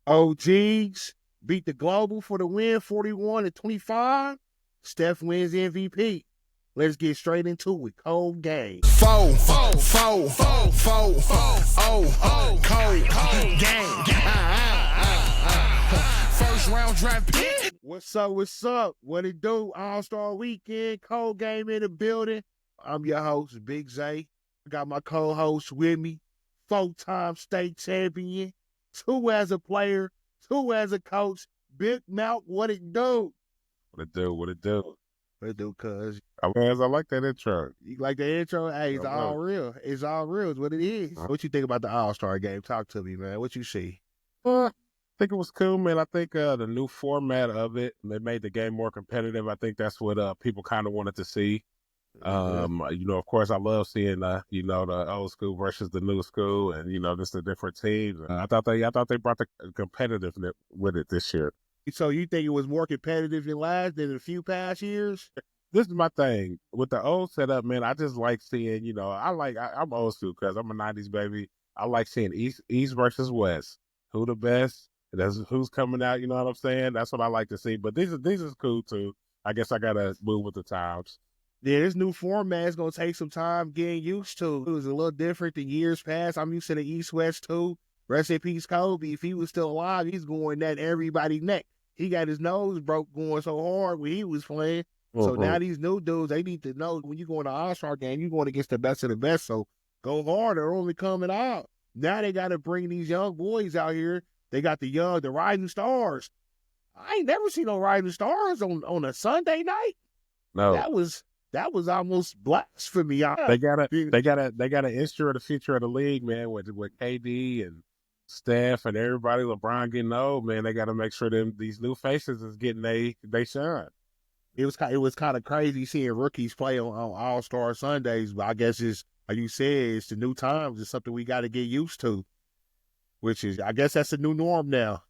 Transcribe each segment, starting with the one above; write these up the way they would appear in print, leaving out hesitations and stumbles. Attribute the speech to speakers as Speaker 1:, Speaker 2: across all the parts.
Speaker 1: OGs beat the Global for the win, 41-25. Steph wins MVP. Let's get straight into it. Cold game.
Speaker 2: Cold game. First round draft pick.
Speaker 1: What's up? What's up? What it do? All-Star Weekend, cold game in the building. I'm your host, Big Zay. I got my co-host with me, 4-time state champion, 2 as a player, 2 as a coach. bigg.malc, what it do?
Speaker 3: What it do?
Speaker 1: What it do, cuz?
Speaker 3: I like that intro.
Speaker 1: You like the intro? Hey, it's all real. It's all real. It's what it is. What you think about the All-Star game? Talk to me, man. What you see?
Speaker 3: I think it was cool, man. I think the new format of it, they made the game more competitive. I think that's what people kind of wanted to see. Of course, I love seeing the old school versus the new school, and just the different teams. I thought they brought the competitiveness with it this year.
Speaker 1: So you think it was more competitive than a few past years?
Speaker 3: This is my thing with the old setup, man. I just like seeing, I'm old school because I'm a '90s baby. I like seeing East versus West. Who the best? That's who's coming out. You know what I'm saying? That's what I like to see. But this is cool too. I guess I gotta move with the times.
Speaker 1: Yeah, this new format is gonna take some time getting used to. It was a little different than years past. I'm used to the East-West too. Rest in peace, Kobe. If he was still alive, he's going at everybody's neck. He got his nose broke going so hard when he was playing. So now these new dudes, they need to know when you go in the All-Star game, you're going against the best of the best. So go hard or only coming out. Now they got to bring these young boys out here. They got the rising stars. I ain't never seen no rising stars on a Sunday night.
Speaker 3: No,
Speaker 1: that was almost blasphemy.
Speaker 3: They gotta ensure the future of the league, man. With KD and Steph and everybody, LeBron getting old, man. They got to make sure these new faces is getting they shine.
Speaker 1: It was kind of crazy seeing rookies play on All-Star Sundays, but I guess it's like you said, it's the new times. It's something we got to get used to, which is, I guess that's the new norm now.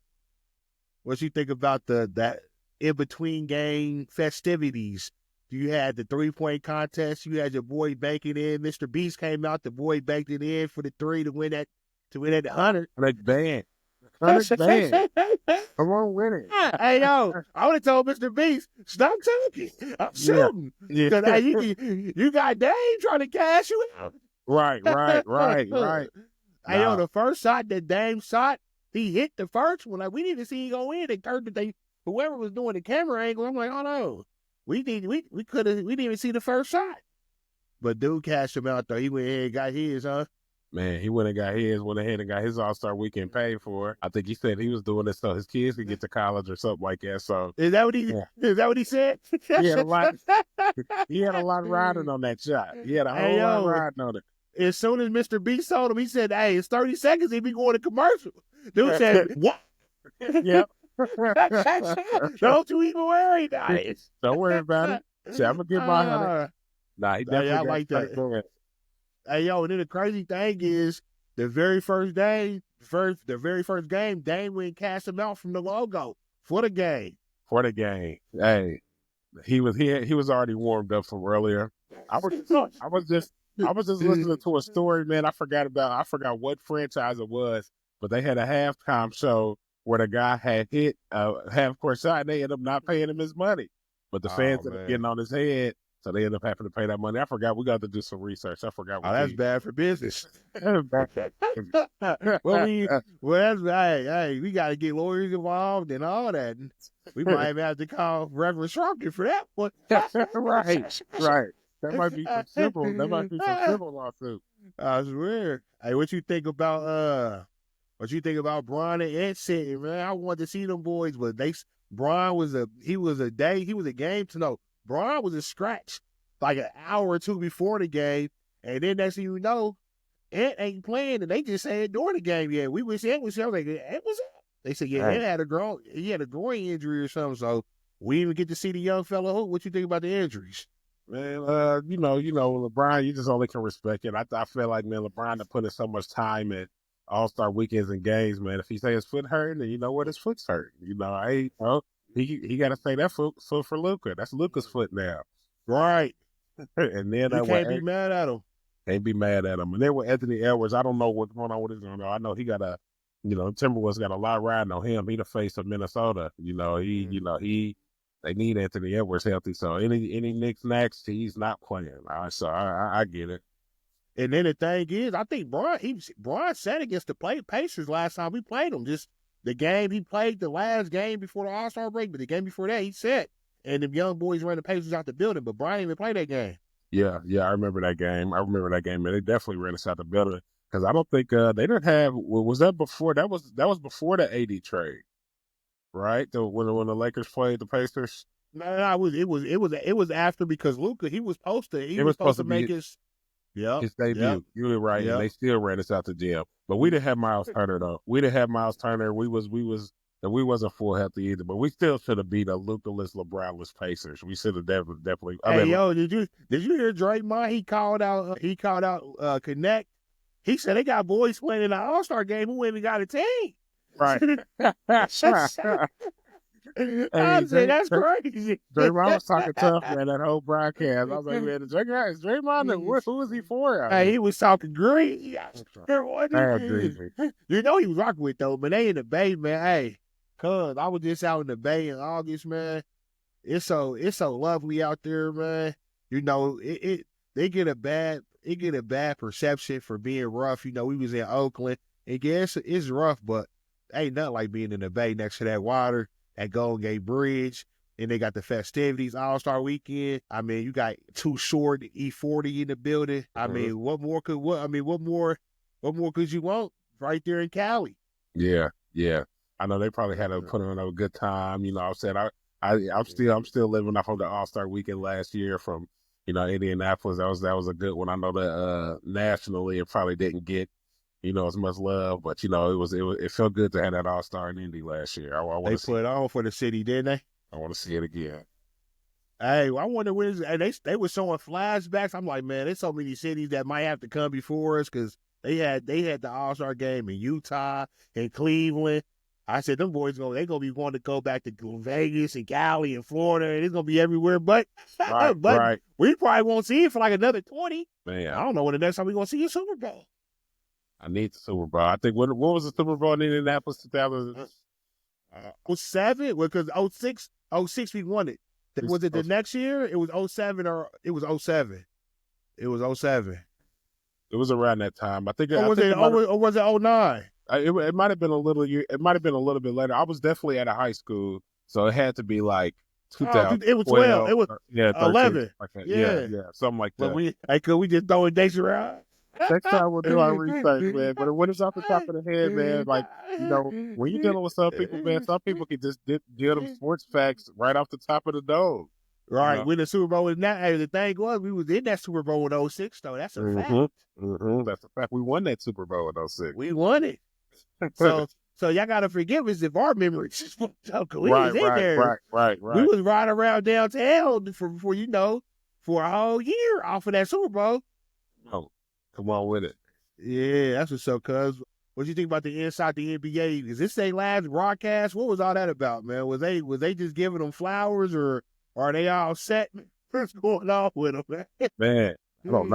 Speaker 1: What you think about that in-between game festivities? You had the 3-point contest. You had your boy banking in. Mr. Beast came out. The boy banked it in for the 3 to win that 100.
Speaker 3: Like band. 100 band. Come on, win it.
Speaker 1: Hey, yo, I would have told Mr. Beast, stop talking. I'm shooting.
Speaker 3: Yeah.
Speaker 1: Hey, you got Dame trying to cash you out.
Speaker 3: Right.
Speaker 1: Hey, yo, the first shot that Dame shot, he hit the first one. Like, we need to see him go in. Whoever was doing the camera angle, I'm like, oh no, we didn't even see the first shot. But dude cashed him out though. He went ahead and got his, huh?
Speaker 3: Man, he went ahead and got his All-Star Weekend paid for. I think he said he was doing this so his kids could get to college or something like that. So
Speaker 1: is that what he said?
Speaker 3: He had a lot riding on that shot. He had a whole lot riding on it.
Speaker 1: As soon as Mr. B told him, he said, hey, it's 30 seconds, he'd be going to commercial. Dude said, what?
Speaker 3: Yep.
Speaker 1: Don't you even worry about it.
Speaker 3: Don't worry about it. See, I'm going to get my 100. Nah, he definitely
Speaker 1: I like that. Hey, yo, and then the crazy thing is, the very first game, Dame went and cashed him out from the logo for the game.
Speaker 3: Hey, he was already warmed up from earlier. I was just listening to a story, man. I forgot what franchise it was, but they had a halftime show where the guy had hit a half-court shot, and they ended up not paying him his money. But the fans ended up getting on his head, so they ended up having to pay that money. I forgot. We got to do some research. I forgot.
Speaker 1: That's bad for business.
Speaker 3: Hey,
Speaker 1: we got to get lawyers involved and all that. We might even have to call Reverend Sharkin for that one.
Speaker 3: Right. That might be some civil lawsuit.
Speaker 1: I swear. Hey, what you think about Bron and Ed City, man? I wanted to see them boys, but Bron was a game to know. Bron was a scratch like an hour or two before the game, and then next thing you know, Ed ain't playing, and they just said during the game, yeah, we wish Ed was. I was like, Ed was up. They said, yeah, Ed had a groin injury or something, so we didn't even get to see the young fella. What you think about the injuries?
Speaker 3: Man, LeBron, you just only can respect it. I feel like, man, LeBron to put in so much time at All-Star weekends and games, man. If he say his foot hurting, then you know what his foot's hurt. He got to say that foot for Luka. That's Luka's foot now.
Speaker 1: Right.
Speaker 3: And then
Speaker 1: you can't be mad at him.
Speaker 3: Can't be mad at him. And then with Anthony Edwards, I don't know what's going on with his arm. I know he got a Timberwolves got a lot riding on him. He the face of Minnesota. They need Anthony Edwards healthy. So any Knicks next, he's not playing. So I get it.
Speaker 1: And then the thing is, I think Bron said against the Pacers last time we played them. Just the game he played, the last game before the All-Star break, but the game before that, he said. And the young boys ran the Pacers out the building, but Bron didn't even play that game.
Speaker 3: Yeah, I remember that game. Man. They definitely ran us out the building because I don't think they didn't have. Was that before? That was before the AD trade, right? When the Lakers played the Pacers.
Speaker 1: No, it was after because Luka he was supposed to make his
Speaker 3: debut.
Speaker 1: Yep.
Speaker 3: You were right, and they still ran us out the gym. But we didn't have Miles Turner though. We didn't have Miles Turner. We wasn't full healthy either. But we still should have beat a Luka-less, LeBron-less Pacers. We should have definitely.
Speaker 1: Did you hear Draymond? He called out Connect. He said they got boys playing in the All-Star game who went and got a team.
Speaker 3: Right.
Speaker 1: I said, that's crazy.
Speaker 3: Draymond was talking tough, man, that whole broadcast. I was like, man, is Draymond, who is he for?
Speaker 1: Hey, he was talking green. You know he was rocking with, though, but they in the Bay, man. Hey, cuz I was just out in the Bay in August, man. It's so lovely out there, man. They get a bad perception for being rough. We was in Oakland. And yes, it's rough, but ain't nothing like being in the Bay next to that water, that Golden Gate Bridge. And they got the festivities, All-Star Weekend. I mean, you got Too Short, E40 in the building. I mean, what more could you want right there in Cali?
Speaker 3: Yeah. I know they probably had to put on a good time. I'm saying I'm still living off of the All-Star Weekend last year from Indianapolis. That was a good one. I know that nationally it probably didn't get as much love, but it felt good to have that All-Star in Indy last year.
Speaker 1: They put it on for the city, didn't they?
Speaker 3: I want to see it again.
Speaker 1: Hey, I wonder when they were showing flashbacks. I'm like, man, there's so many cities that might have to come before us because they had the All-Star game in Utah and Cleveland. I said, them boys they gonna be wanting to go back to Vegas and Cali and Florida, and it's gonna be everywhere. But
Speaker 3: right.
Speaker 1: We probably won't see it for like another 20.
Speaker 3: Man,
Speaker 1: I don't know when the next time we're gonna see a Super Bowl.
Speaker 3: I need the Super Bowl. I think what was the Super Bowl in Indianapolis
Speaker 1: 2007? Because 06 we won it. Was it the next year? It was 07 or it was 07. It was 07.
Speaker 3: It was around that time. I think.
Speaker 1: Or was it 09?
Speaker 3: It might have been a little year. It might have been a little bit later. I was definitely out of high school, so it had to be like 2000.
Speaker 1: It was 12. It was 11.
Speaker 3: Like that. Yeah, something like that.
Speaker 1: But we just throwing dates around.
Speaker 3: Next time we'll do our research, man. But when it's off the top of the head, man, like when you're dealing with some people, man, some people can just deal them sports facts right off the top of the dome.
Speaker 1: Right, when the Super Bowl was not. The thing was, we was in that Super Bowl in 06, though. That's a fact.
Speaker 3: That's a fact. We won that Super Bowl in 06.
Speaker 1: We won it. So y'all gotta forgive us if our memories is fucked up. We was in there.
Speaker 3: Right.
Speaker 1: We was riding around downtown for a whole year off of that Super Bowl.
Speaker 3: Oh, come on with it.
Speaker 1: Yeah, that's what's up, cuz. What do you think about the Inside the NBA? Is this their last broadcast? What was all that about, man? Was they just giving them flowers, or are they all set? What's going on with them, man?
Speaker 3: Man, I don't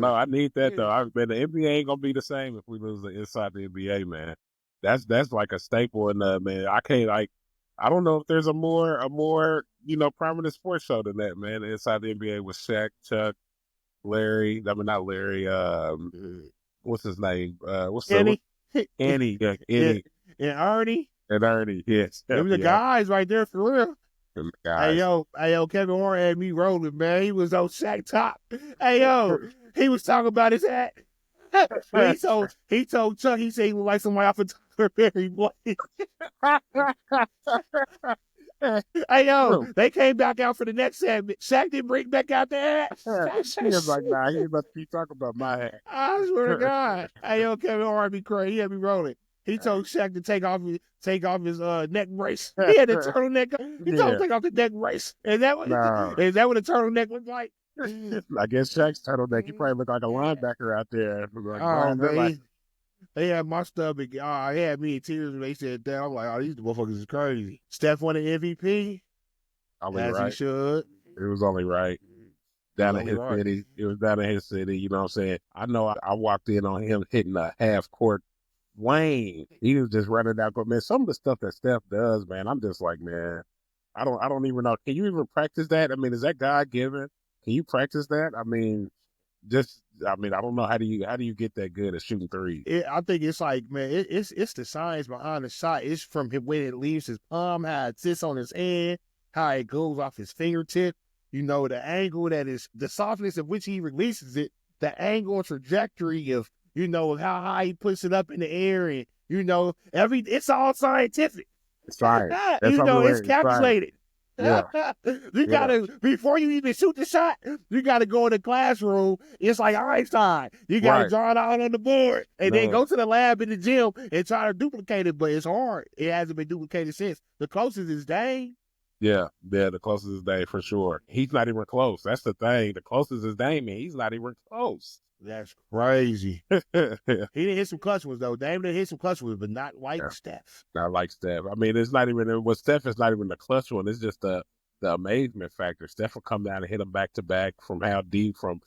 Speaker 3: know. I need that though. The NBA ain't gonna be the same if we lose the Inside the NBA, man. That's like a staple in man. I don't know if there's a more prominent sports show than that, man. Inside the NBA with Shaq, Chuck, Larry. I mean, not Larry. What's his name? What's
Speaker 1: Annie?
Speaker 3: Annie. Yeah, Annie.
Speaker 1: And Ernie.
Speaker 3: Yes.
Speaker 1: Them the guys right there for real.
Speaker 3: Guys.
Speaker 1: Hey yo, Kevin Warren had me rolling, man. He was on Shaq top. Hey yo, he was talking about his hat. he told Chuck, he said he looked like somebody off of Tyler Perry. Hey yo, they came back out for the next segment. Shaq didn't bring back out the hat.
Speaker 3: He was like, nah, he about to keep talking about my hat.
Speaker 1: I swear to God. Hey yo, Kevin Warren be crazy. He had me rolling. He told Shaq to take off his neck brace. He had the turtleneck. He told him to take off the neck brace. Is that what a turtleneck looked like?
Speaker 3: I guess Shaq's turtleneck. He probably looked like a linebacker out there.
Speaker 1: Man, they had my stomach. They had me in tears when they said that. I'm like, these motherfuckers is crazy. Steph won an MVP. He should.
Speaker 3: It was only right. Down in his city. It was down in his city. You know what I'm saying? I know I walked in on him hitting a half court Wayne, he was just running out. But man, some of the stuff that Steph does, man, I'm just like, man, I don't even know. Can you even practice that? I mean, is that God given? Can you practice that? I mean, I don't know how do you get that good at shooting threes?
Speaker 1: I think it's like, man, it's the science behind the shot. It's from him when it leaves his palm, how it sits on his hand, how it goes off his fingertip. You know, the angle that is, the softness of which he releases it, the angle and trajectory of, you know, how high he puts it up in the air, and you know, it's all scientific.
Speaker 3: It's science. That's
Speaker 1: You
Speaker 3: all
Speaker 1: know,
Speaker 3: the way.
Speaker 1: it's
Speaker 3: It's science.
Speaker 1: calculated.
Speaker 3: Yeah.
Speaker 1: You gotta, before you even shoot the shot, you gotta go in the classroom. It's like Einstein. You gotta
Speaker 3: Right.
Speaker 1: draw it out on the board and then
Speaker 3: Man.
Speaker 1: go to the lab in the gym and try to duplicate it, but it's hard. It hasn't been duplicated since. The closest is Dame.
Speaker 3: Yeah, the closest is Dame for sure. He's not even close. That's the thing. The closest is Dame, and he's not even close.
Speaker 1: That's crazy.
Speaker 3: Yeah.
Speaker 1: He didn't hit some clutch ones, though. Dame didn't hit some clutch ones, but not like Steph.
Speaker 3: Not like Steph. I mean, it's not even with Steph. It's not even the clutch one. It's just the amazement factor. Steph will come down and hit him back to back from how deep. From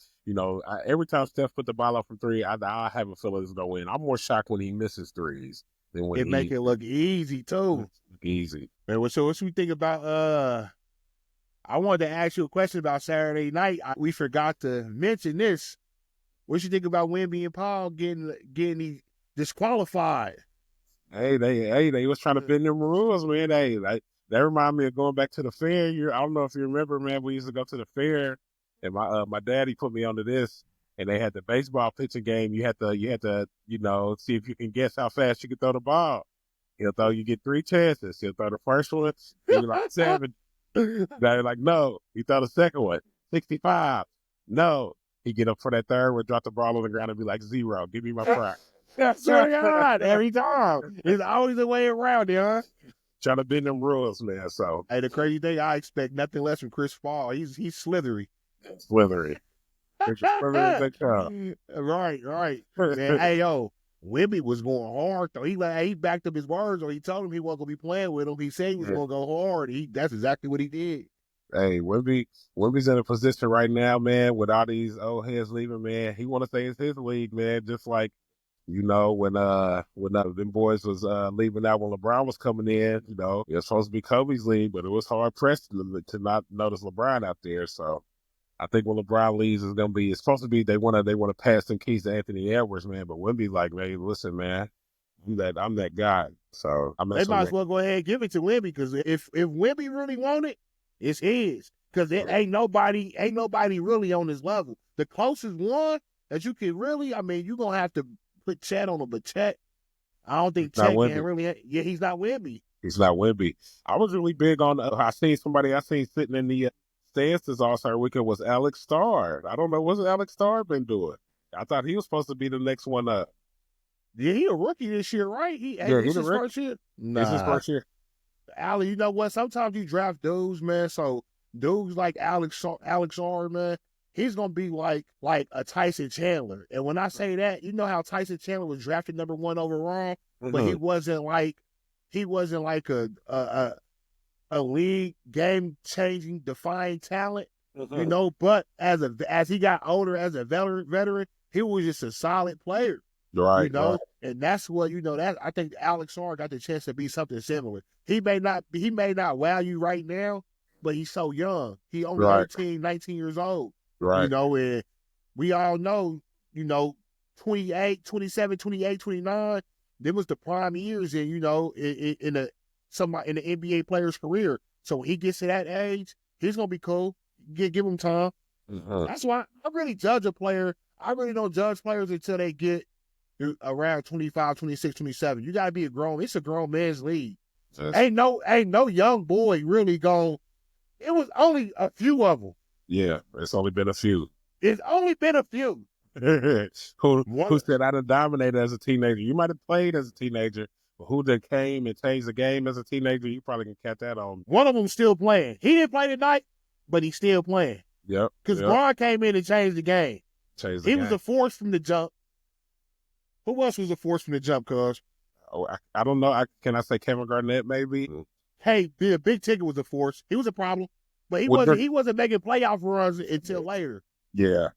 Speaker 3: every time Steph put the ball up from three, I have a feeling it's gonna win. I'm more shocked when he misses threes than when
Speaker 1: It make it look easy too.
Speaker 3: Easy.
Speaker 1: Man, so what you think about? I wanted to ask you a question about Saturday night. We forgot to mention this. What you think about Wemby and Paul getting disqualified?
Speaker 3: Hey, they was trying to bend them rules, man. Hey, that remind me of going back to the fair. I don't know if you remember, man. We used to go to the fair, and my daddy put me onto this, and they had the baseball pitching game. You had to see if you can guess how fast you can throw the ball. You get 3 chances. He'll throw the first one, you're like 7. They're like, no. He throw the second one, 65. No. He get up for that third one, drop the ball on the ground and be like, 0. Give me my prize.
Speaker 1: Swear to God, every time. It's always a way around it, huh?
Speaker 3: Trying to bend them rules, man. So,
Speaker 1: hey, the crazy thing, I expect nothing less from Chris Paul. He's slithery.
Speaker 3: Slithery.
Speaker 1: Right. Man, hey, yo, Wemby was going hard, though. He backed up his words, or he told him he wasn't going to be playing with him. He said he was going to go hard. That's exactly what he did.
Speaker 3: Hey, Wemby's in a position right now, man, with all these old heads leaving, man. He want to say it's his league, man, just like, when them boys was leaving out when LeBron was coming in, it was supposed to be Kobe's league, but it was hard pressed to not notice LeBron out there. So I think when LeBron leaves, it's supposed to be they want to pass some keys to Anthony Edwards, man. But Wemby's like, man, listen, man, I'm that guy. So
Speaker 1: they might as well go ahead and give it to Wemby, because if Wemby really want it, it's his. Because ain't nobody really on his level. The closest one that you can really, I mean, you're gonna have to put Chet on him, but Chet, I don't think Chet can really. Yeah, he's not Wemby.
Speaker 3: He's not Wemby. I was really big on. I seen sitting in the stands this All-Star weekend was Alex Starr. I don't know what's Alex Starr been doing. I thought he was supposed to be the next one up.
Speaker 1: Yeah, he a rookie this year, right? He's his first year.
Speaker 3: Nah. It's his first year.
Speaker 1: Allie, you know what? Sometimes you draft dudes, man. So dudes like Alex Starr, man, he's gonna be like a Tyson Chandler. And when I say that, you know how Tyson Chandler was drafted number 1 overall, but he wasn't like a league game changing, defying talent. But as he got older, as a veteran, he was just a solid player.
Speaker 3: Right.
Speaker 1: Right. And that's what that I think Alex Starr got the chance to be something similar. He may not wow you right now, but he's so young. He only 18, 19 years old.
Speaker 3: Right.
Speaker 1: And we all know, 28, 27, 28, 29, them was the prime years in the NBA player's career. So when he gets to that age, he's gonna be cool. Give him time. That's why I really judge a player. I really don't judge players until they get around 25, 26, 27. You gotta be it's a grown man's league. Yes. Ain't no young boy really gone. It was only a few of them.
Speaker 3: Yeah, it's only been a few.
Speaker 1: It's only been a few.
Speaker 3: Who said I done dominated as a teenager? You might have played as a teenager, but who that came and changed the game as a teenager, you probably can catch that on.
Speaker 1: One of them still playing. He didn't play tonight, but he's still playing.
Speaker 3: Yep.
Speaker 1: Because Bron came in and changed the game. He was a force from the jump. Who else was a force from the jump, cuz?
Speaker 3: Oh, I don't know. Can I say Kevin Garnett, maybe?
Speaker 1: Hey, the Big Ticket was a force. He was a problem. But he wasn't making playoff runs until later.
Speaker 3: Yeah.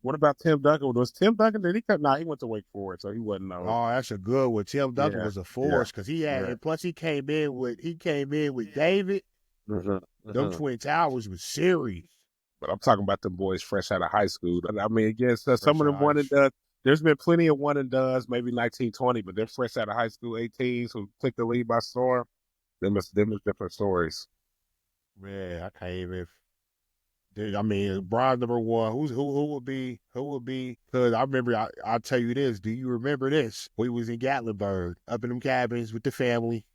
Speaker 3: What about Tim Duncan? Was Tim Duncan? Did he come? Nah, he went to Wake Forest, so he wasn't.
Speaker 1: Oh, that's a good one. Tim Duncan
Speaker 3: Yeah,
Speaker 1: was a force because he had, and plus he came in with David. Them Twin Towers was serious.
Speaker 3: But I'm talking about the boys fresh out of high school. I mean, again, so some
Speaker 1: Fresh
Speaker 3: of them
Speaker 1: out
Speaker 3: one
Speaker 1: of-
Speaker 3: and done. There's been plenty of one and dones, maybe 1920, but they're fresh out of high school 18s who took the lead by storm. Them is different stories.
Speaker 1: Man, I can't even. Dude, I mean, Brian number one. Who would be? Because I remember. I'll tell you this. Do you remember this? We was in Gatlinburg, up in them cabins with the family.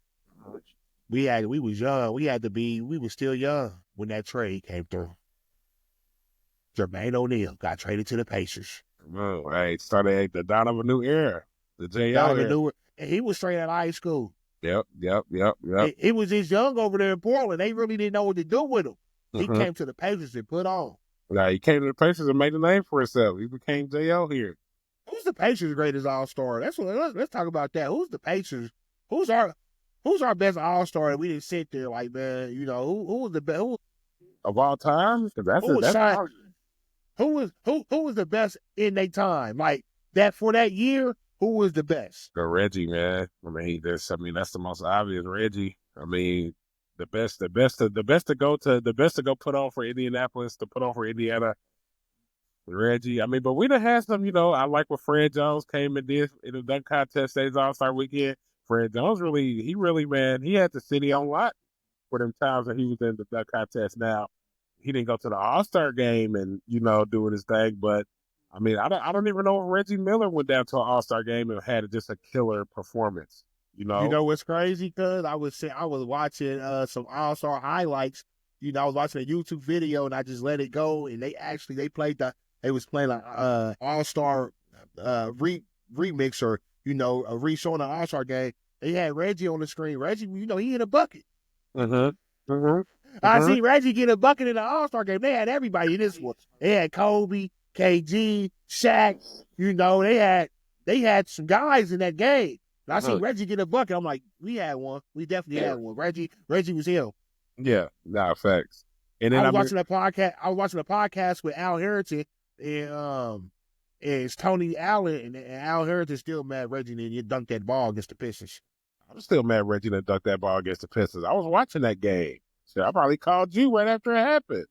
Speaker 1: We was young. We was still young when that trade came through. Jermaine O'Neal got traded to the Pacers.
Speaker 3: Oh, hey, started the dawn of a new era. The JL era.
Speaker 1: And he was straight out of high school.
Speaker 3: Yep.
Speaker 1: He was just young over there in Portland. They really didn't know what to do with him. He came to the Pacers and put on.
Speaker 3: Now he came to the Pacers and made a name for himself. He became JL here.
Speaker 1: Who's the Pacers' greatest All-Star? Let's talk about that. Who's the Pacers? Who's our best All-Star that we didn't sit there like, man, you know, who was the best
Speaker 3: of all time?
Speaker 1: Who was the best in their time? Like that for that year, who was the best?
Speaker 3: Reggie, man. I mean, that's the most obvious. Reggie. I mean, the best to go put on for Indianapolis, to put on for Indiana. Reggie. I mean, but we done had some, you know, I like what Fred Jones came and did in the dunk contest days All-Star weekend. Fred Jones he really, man, he had the city on lock for them times that he was in the dunk contest. Now, he didn't go to the All-Star game and, you know, doing his thing, but I mean, I don't even know if Reggie Miller went down to an All-Star game and had just a killer performance. You know
Speaker 1: what's crazy? Cause I was watching some All-Star highlights. You know, I was watching a YouTube video and I just let it go. And they was playing like All-Star remix or, you know, a re-showing an All-Star game. They had Reggie on the screen. Reggie, you know, he hit a bucket. I see Reggie get a bucket in the All-Star game. They had everybody in this one. They had Kobe, KG, Shaq. You know, they had some guys in that game. And I see Reggie get a bucket. I'm like, we had one. We definitely had one. Reggie was him.
Speaker 3: Yeah, facts. And then
Speaker 1: I was watching a podcast with Al Harrington and it's Tony Allen, and Al Harrington still mad Reggie didn't dunk that ball against the Pistons.
Speaker 3: I'm still mad Reggie didn't dunk that ball against the Pistons. I was watching that game. So I probably called you right after it happened.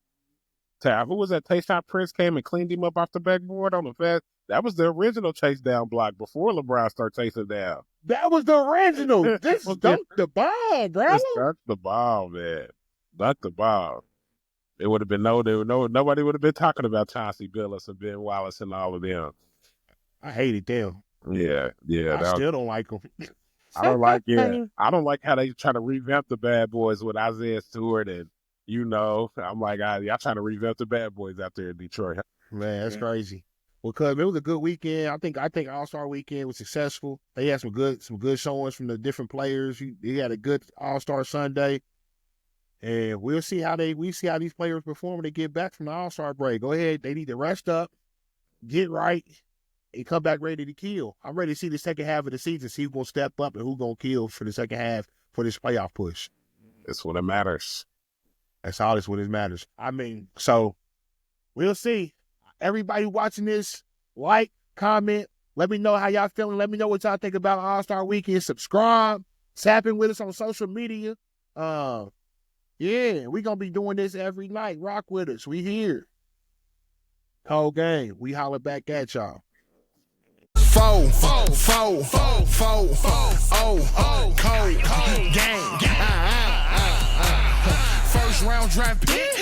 Speaker 3: Who was that? Tayshaun Prince came and cleaned him up off the backboard on the fast. That was the original chase down block before LeBron started chasing down.
Speaker 1: That was the original. This dunk the ball, bro.
Speaker 3: Dunk the ball, man. Dunk the ball. It would have been nobody would have been talking about Chauncey Billups and Ben Wallace and all of them.
Speaker 1: I hated them.
Speaker 3: Yeah.
Speaker 1: I still don't like them.
Speaker 3: I don't like how they try to revamp the Bad Boys with Isaiah Stewart and, you know, I'm like, y'all trying to revamp the Bad Boys out there in Detroit.
Speaker 1: Man, that's crazy. Well, cuz it was a good weekend. I think All-Star weekend was successful. They had some good showings from the different players. They had a good All-Star Sunday. And we'll see how these players perform when they get back from the All-Star break. Go ahead. They need to rest up, get right, and come back ready to kill. I'm ready to see the second half of the season, see who's going to step up and who's going to kill for the second half for this playoff push.
Speaker 3: That's what it matters.
Speaker 1: That's all that's what it matters. I mean, so we'll see. Everybody watching this, like, comment, let me know how y'all feeling. Let me know what y'all think about All-Star Weekend. Subscribe, tap in with us on social media. Yeah, we're going to be doing this every night. Rock with us. We here. Coldgame. We holler back at y'all.
Speaker 2: Cold game. First round draft pick.